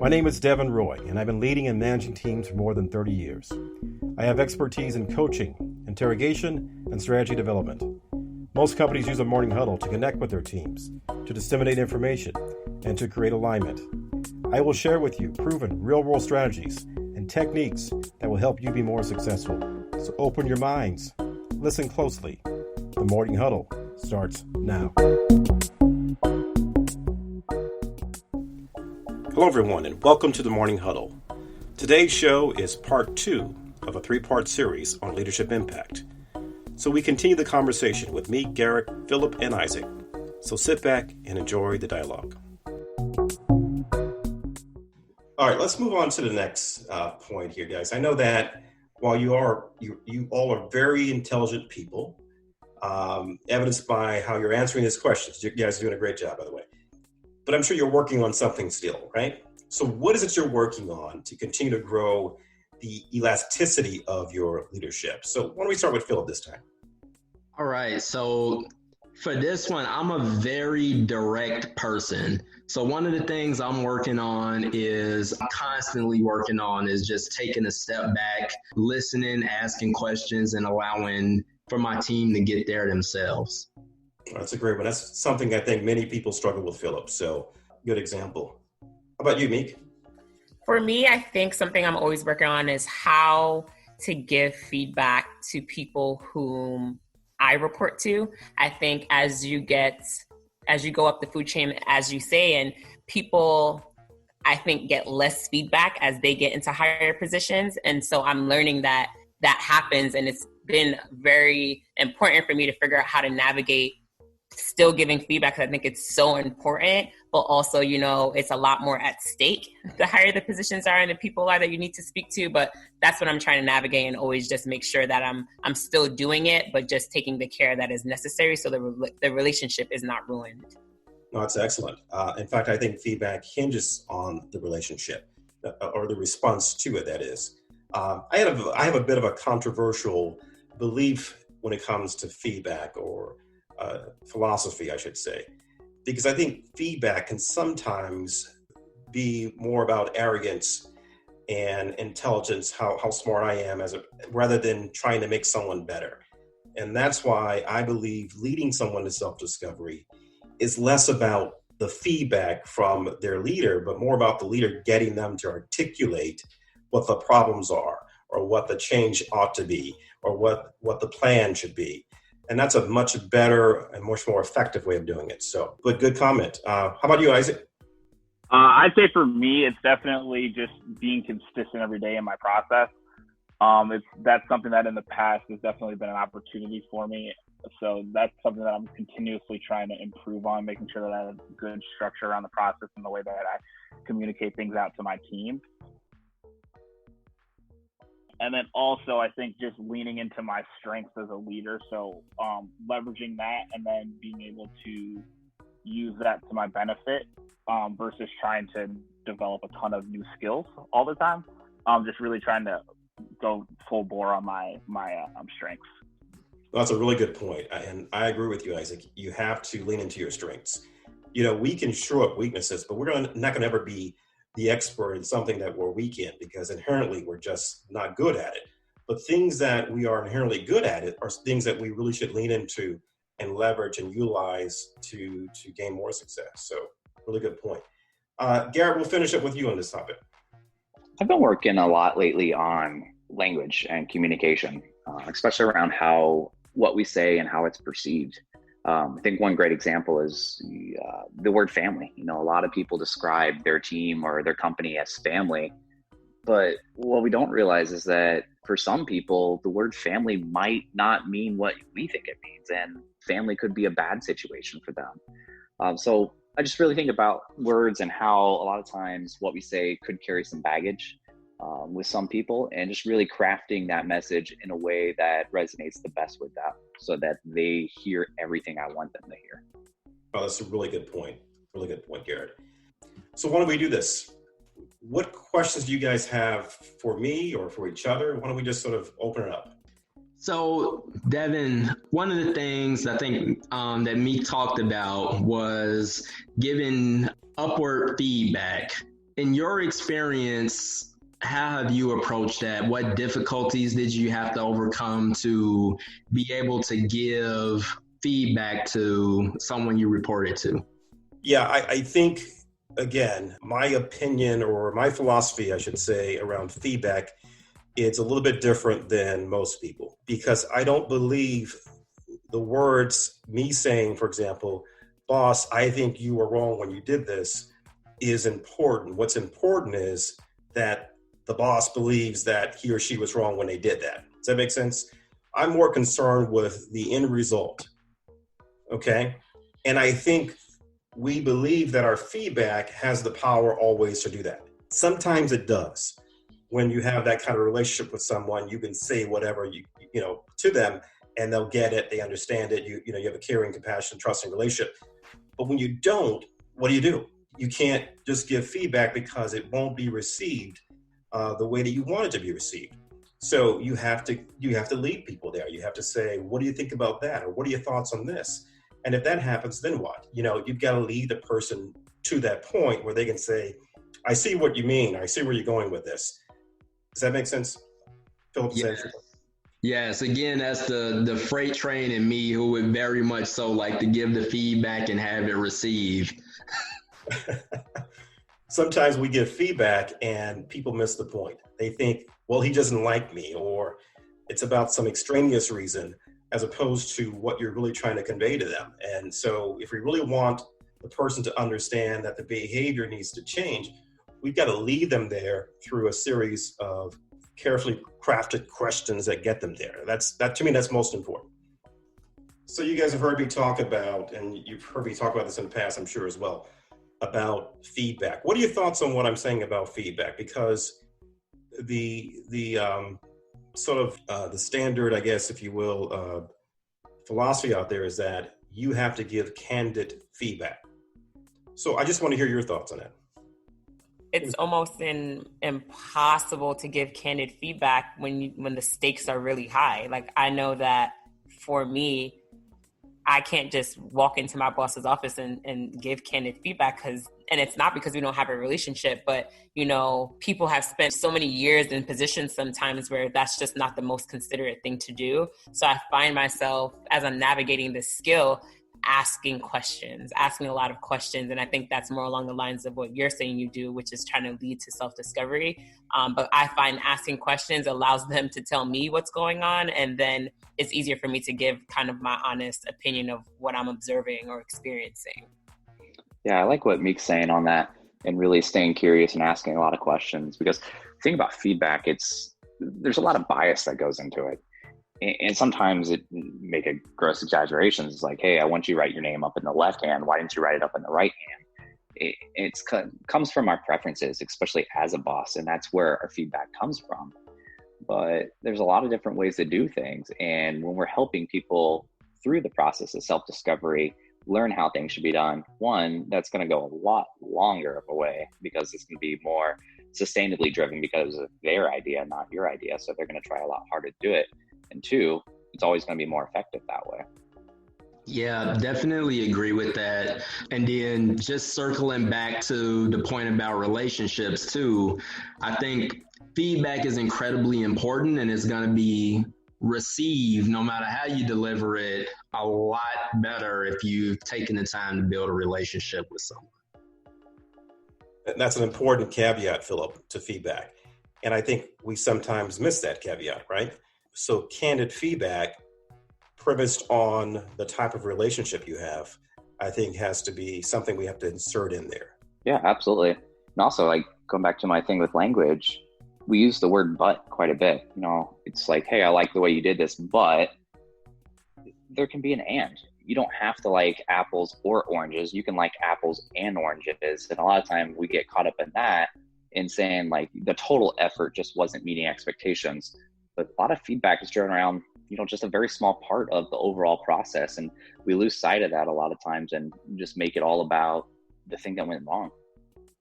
My name is Devin Roy, and I've been leading and managing teams for more than 30 years. I have expertise in coaching, interrogation, and strategy development. Most companies use a morning huddle to connect with their teams, to disseminate information, and to create alignment. I will share with you proven real-world strategies and techniques that will help you be more successful. So open your minds, listen closely. The Morning Huddle starts now. Hello everyone, and welcome to the Morning Huddle. Today's show is part 2 of a 3-part series on leadership impact. So we continue the conversation with me, Garrett, Philip, and Isaac. So sit back and enjoy the dialogue. All right, let's move on to the next point here, guys. I know that while you all are very intelligent people, evidenced by how you're answering these questions. You guys are doing a great job, by the way. But I'm sure you're working on something still, right? So what is it you're working on to continue to grow the elasticity of your leadership? So why don't we start with Philip this time? All right. So for this one, I'm a very direct person. So one of the things I'm working on is just taking a step back, listening, asking questions, and allowing for my team to get there themselves. That's a great one. That's something I think many people struggle with, Philip. So good example. How about you, Mik? For me, I think something I'm always working on is how to give feedback to people whom I report to. I think as you go up the food chain, as you say, and people, I think, get less feedback as they get into higher positions. And so I'm learning that happens. And it's been very important for me to figure out how to navigate still giving feedback, because I think it's so important, but also, it's a lot more at stake the higher the positions are and the people are that you need to speak to. But that's what I'm trying to navigate, and always just make sure that I'm still doing it, but just taking the care that is necessary so the relationship is not ruined. No, that's excellent. In fact, I think feedback hinges on the relationship or the response to it, that is. I have a bit of a controversial belief when it comes to feedback, or philosophy, I should say, because I think feedback can sometimes be more about arrogance and intelligence, how smart I am, rather than trying to make someone better. And that's why I believe leading someone to self-discovery is less about the feedback from their leader, but more about the leader getting them to articulate what the problems are, or what the change ought to be, or what the plan should be. And that's a much better and much more effective way of doing it. So, good comment. How about you, Isaac? I'd say for me, it's definitely just being consistent every day in my process. That's something that in the past has definitely been an opportunity for me. So that's something that I'm continuously trying to improve on, making sure that I have good structure around the process and the way that I communicate things out to my team. And then also, I think just leaning into my strengths as a leader. So leveraging that and then being able to use that to my benefit versus trying to develop a ton of new skills all the time. Just really trying to go full bore on my strengths. Well, that's a really good point. And I agree with you, Isaac. You have to lean into your strengths. We can show up weaknesses, but we're not going to ever be the expert in something that we're weak in, because inherently we're just not good at it. But things that we are inherently good at it are things that we really should lean into and leverage and utilize to gain more success. So really good point. Garrett, we'll finish up with you on this topic. I've been working a lot lately on language and communication, especially around what we say and how it's perceived. I think one great example is the word family. A lot of people describe their team or their company as family, but what we don't realize is that for some people, the word family might not mean what we think it means, and family could be a bad situation for them. So I just really think about words and how a lot of times what we say could carry some baggage with some people, and just really crafting that message in a way that resonates the best with them so that they hear everything I want them to hear. Oh, that's a really good point. Really good point, Garrett. So why don't we do this? What questions do you guys have for me or for each other? Why don't we just sort of open it up? So, Devin, one of the things I think that Mik talked about was giving upward feedback in your experience, how have you approached that? What difficulties did you have to overcome to be able to give feedback to someone you reported to? Yeah, I think, again, my opinion or my philosophy, I should say, around feedback, it's a little bit different than most people, because I don't believe the words, me saying, for example, boss, I think you were wrong when you did this, is important. What's important is that the boss believes that he or she was wrong when they did that. Does that make sense? I'm more concerned with the end result. Okay. And I think we believe that our feedback has the power always to do that. Sometimes it does. When you have that kind of relationship with someone, you can say whatever you know to them, and they'll get it. They understand it. You have a caring, compassionate, trusting relationship. But when you don't, what do? You can't just give feedback because it won't be received the way that you want it to be received. So you have to lead people there. You have to say, what do you think about that? Or what are your thoughts on this? And if that happens, then what? You've got to lead the person to that point where they can say, I see what you mean. I see where you're going with this. Does that make sense? Philip? Yes, again, that's the freight train in me who would very much so like to give the feedback and have it received. Sometimes we give feedback and people miss the point. They think, well, he doesn't like me, or it's about some extraneous reason, as opposed to what you're really trying to convey to them. And so if we really want the person to understand that the behavior needs to change, we've got to lead them there through a series of carefully crafted questions that get them there. That to me, that's most important. So you guys have heard me talk about, and you've heard me talk about this in the past, I'm sure as well, about feedback. What are your thoughts on what I'm saying about feedback? Because the sort of the standard, I guess, if you will, philosophy out there is that you have to give candid feedback. So I just want to hear your thoughts on that. It's almost impossible to give candid feedback when the stakes are really high. Like, I know that for me, I can't just walk into my boss's office and give candid feedback and it's not because we don't have a relationship, but, people have spent so many years in positions sometimes where that's just not the most considerate thing to do. So I find myself, as I'm navigating this skill, asking a lot of questions. And I think that's more along the lines of what you're saying you do, which is trying to lead to self-discovery. But I find asking questions allows them to tell me what's going on. And then it's easier for me to give kind of my honest opinion of what I'm observing or experiencing. Yeah, I like what Mik's saying on that, and really staying curious and asking a lot of questions, because the thing about feedback, there's a lot of bias that goes into it. And sometimes it make a gross exaggerations. It's like, hey, I want you to write your name up in the left hand. Why didn't you write it up in the right hand? It comes from our preferences, especially as a boss. And that's where our feedback comes from. But there's a lot of different ways to do things. And when we're helping people through the process of self-discovery, learn how things should be done, one, that's going to go a lot longer of a way, because it's going to be more sustainably driven because of their idea, not your idea. So they're going to try a lot harder to do it. And two, it's always going to be more effective that way. Yeah, definitely agree with that. And then just circling back to the point about relationships too, I think feedback is incredibly important, and it's going to be received, no matter how you deliver it, a lot better if you've taken the time to build a relationship with someone. That's an important caveat, Philip, to feedback. And I think we sometimes miss that caveat, right? So candid feedback premised on the type of relationship you have, I think has to be something we have to insert in there. Yeah, absolutely. And also, like, going back to my thing with language, we use the word but quite a bit. It's like, hey, I like the way you did this, but there can be an and. You don't have to like apples or oranges. You can like apples and oranges. And a lot of time we get caught up in that, in saying like the total effort just wasn't meeting expectations. But a lot of feedback is driven around, just a very small part of the overall process. And we lose sight of that a lot of times and just make it all about the thing that went wrong.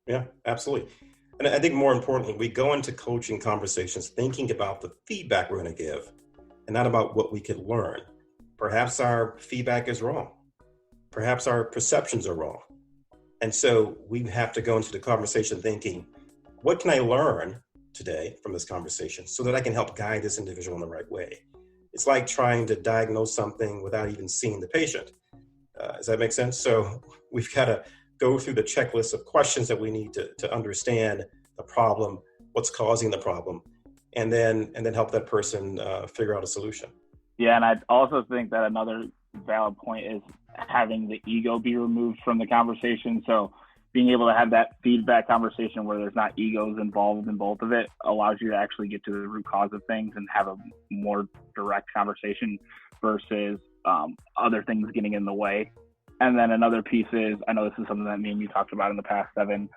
Yeah, absolutely. And I think more importantly, we go into coaching conversations thinking about the feedback we're going to give and not about what we could learn. Perhaps our feedback is wrong. Perhaps our perceptions are wrong. And so we have to go into the conversation thinking, what can I learn today from this conversation so that I can help guide this individual in the right way? It's like trying to diagnose something without even seeing the patient. Does that make sense? So we've got to go through the checklist of questions that we need to understand the problem, what's causing the problem, and then help that person figure out a solution. Yeah, and I also think that another valid point is having the ego be removed from the conversation. So being able to have that feedback conversation where there's not egos involved in both of it allows you to actually get to the root cause of things and have a more direct conversation versus other things getting in the way. And then another piece is, I know this is something that me and you talked about in the past, Evan,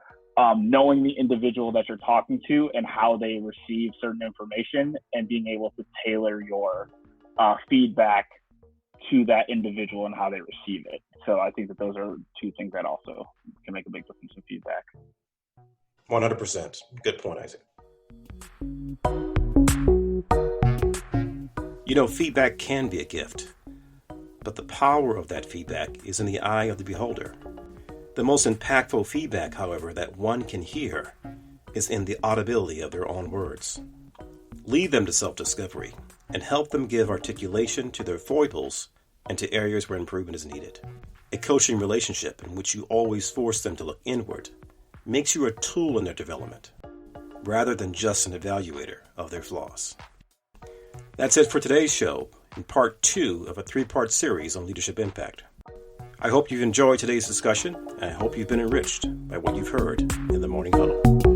knowing the individual that you're talking to and how they receive certain information and being able to tailor your feedback to that individual and how they receive it. So I think that those are two things that also can make a big difference in feedback. 100%. Good point, Isaac. You know, feedback can be a gift, but the power of that feedback is in the eye of the beholder. The most impactful feedback, however, that one can hear is in the audibility of their own words. Lead them to self-discovery and help them give articulation to their foibles and to areas where improvement is needed. A coaching relationship in which you always force them to look inward makes you a tool in their development, rather than just an evaluator of their flaws. That's it for today's show, in part 2 of a 3-part series on leadership impact. I hope you've enjoyed today's discussion, and I hope you've been enriched by what you've heard in the Morning Huddle.